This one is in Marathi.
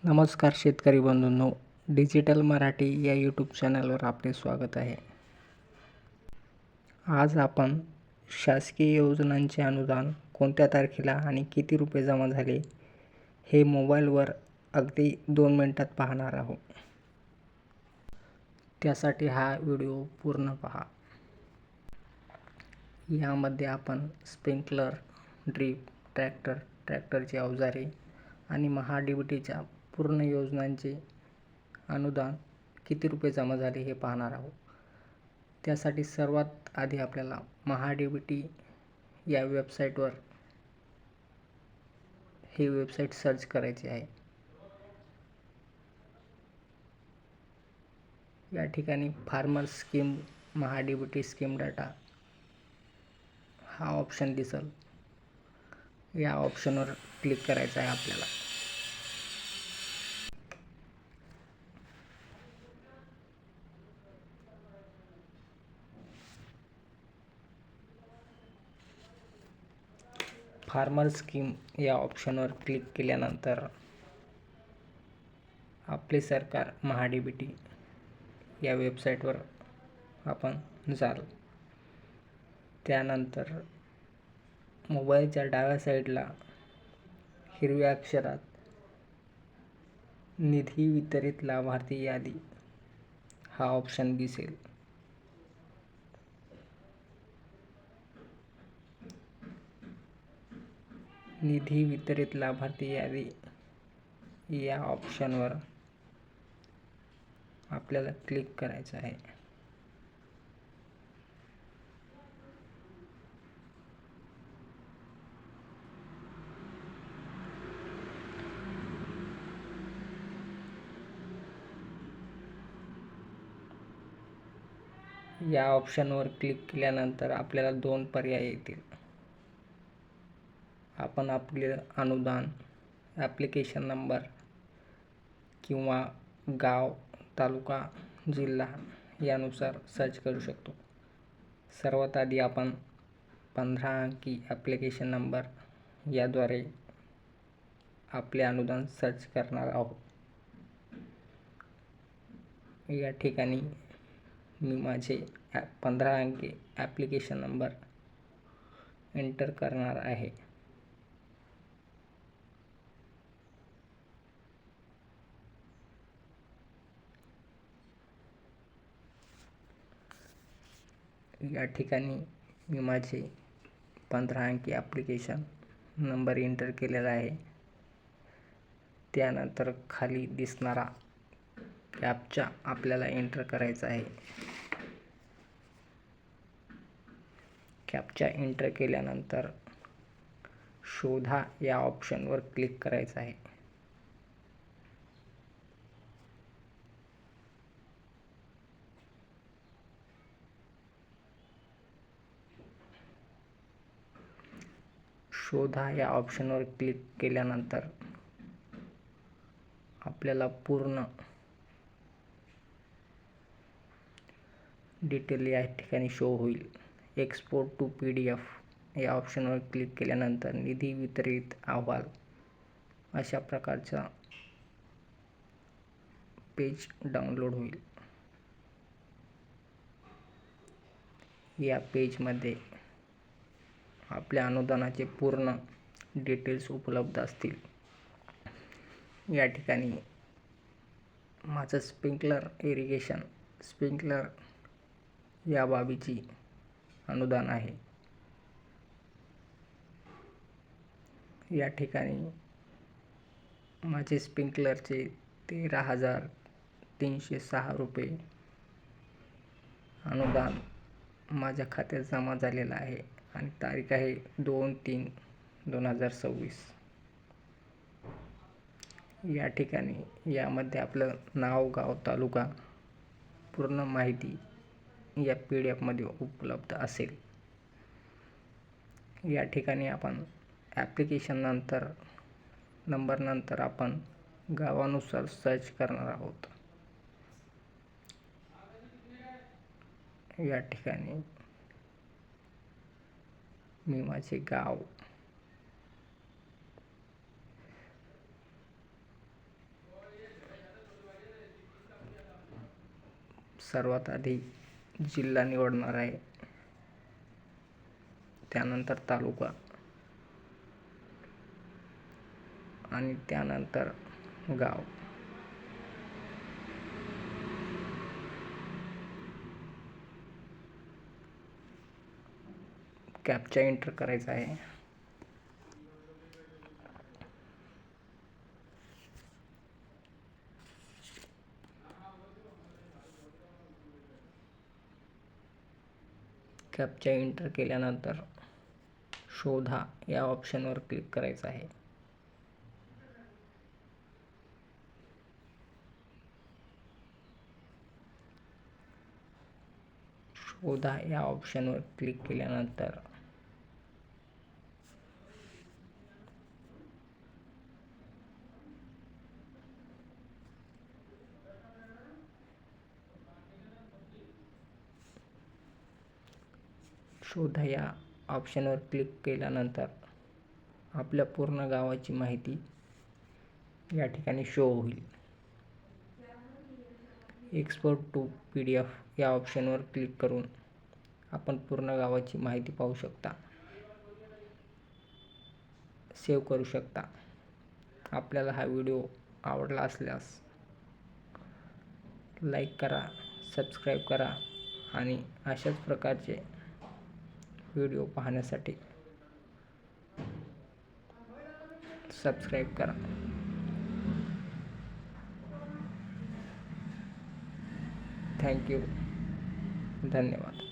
नमस्कार शेतकरी बंधूंनो, डिजिटल मराठी या यूट्यूब चॅनलवर आपले स्वागत आहे. आज आपण शासकीय योजनांचे अनुदान कोणत्या तारखेला आणि किती रुपये जमा झाले हे मोबाईलवर अगदी 2 मिनिटात पाहणार आहोत. त्यासाठी हा व्हिडिओ पूर्ण पहा. यामध्ये आपण स्प्रिंकलर, ड्रीप, ट्रॅक्टरची अवजारे आणि महा-डी-बी-टीच्या पूर्ण योजनांचे अनुदान किती रुपये जमा झाले हे पाहणार आहोत. त्यासाठी सर्वात आधी आपल्याला महा-डी-बी-टी या वेबसाईटवर ही वेबसाईट सर्च करायची आहे. या ठिकाणी फार्मर स्कीम महा-डी-बी-टी स्कीम डाटा हा ऑप्शन दिसेल. या ऑप्शनवर क्लिक करायचं आहे आपल्याला. फार्मर स्कीम या ऑप्शनवर क्लिक केल्यानंतर आपले सरकार महा-डी-बी-टी या वेबसाईटवर आपण जाल. त्यानंतर मोबाईलच्या डाव्या साईडला हिरव्या अक्षरात निधी वितरित लाभार्थी यादी हा ऑप्शन दिसेल. निधी वितरित लाभार्थी यादी या ऑप्शनवर आपल्याला क्लिक करायचं आहे. या ऑप्शनवर क्लिक केल्यानंतर आपल्याला 2 पर्याय येतील. आपण आपले अनुदान ॲप्लिकेशन नंबर किंवा गाव, तालुका, जिल्हा यानुसार सर्च करू शकतो. सर्वात आधी आपण 15 अंकी ॲप्लिकेशन नंबर याद्वारे आपले अनुदान सर्च करणार आहोत. या ठिकाणी मी माझे 15 अंकी ॲप्लिकेशन नंबर एंटर करणार आहे. या ठिकाणी मी माझे 15 अंकी ॲप्लिकेशन नंबर एंटर केलेला आहे. त्यानंतर खाली दिसणारा कॅप्चा आपल्याला एंटर करायचा आहे. कॅप्चा एंटर केल्यानंतर शोधा या ऑप्शनवर क्लिक करायचं आहे. शोधा या ऑप्शनवर क्लिक केल्यानंतर आपल्याला पूर्ण डिटेल या ठिकाणी शो होईल. एक्सपोर्ट टू PDF या ऑप्शनवर क्लिक केल्यानंतर निधी वितरित अहवाल अशा प्रकारचा पेज डाउनलोड होईल. या पेजमध्ये आपल्या अनुदानाचे पूर्ण डिटेल्स उपलब्ध असतील. या ठिकाणी माझं स्प्रिंकलर या बाबीची अनुदान आहे. या ठिकाणी माझे स्प्रिंकलरचे 13,306 रुपये अनुदान माझ्या खात्यात जमा झालेलं आहे आणि तारीख आहे 2/3/2026. या ठिकाणी यामध्ये आपलं नाव, गाव, तालुका पूर्ण माहिती या PDF मध्ये उपलब्ध असेल. या ठिकाणी आपण ॲप्लिकेशन नंबर आपण गावानुसार सर्च करणार आहोत. या ठिकाणी मी माझे गाव सर्वात आधी जिल्हा निवडणार आहे, त्यानंतर तालुका आणि त्यानंतर गाव. कॅप्चा एंटर करायचा आहे. कॅप्चा एंटर केल्यानंतर शोधा या ऑप्शनवर क्लिक करायचं आहे. शोधा या ऑप्शनवर क्लिक केल्यानंतर शोधा या ऑप्शनवर क्लिक केल्यानंतर आपल्या पूर्ण गावाची माहिती या ठिकाणी शो होईल. एक्सपोर्ट टू PDF या ऑप्शनवर क्लिक करून आपण पूर्ण गावाची माहिती पाहू शकता, सेव्ह करू शकता. आपल्याला हा व्हिडिओ आवडला असल्यास लाईक करा, सबस्क्राईब करा आणि अशाच प्रकारचे व्हिडिओ पाहण्यासाठी सबस्क्राईब करा. थँक्यू. धन्यवाद.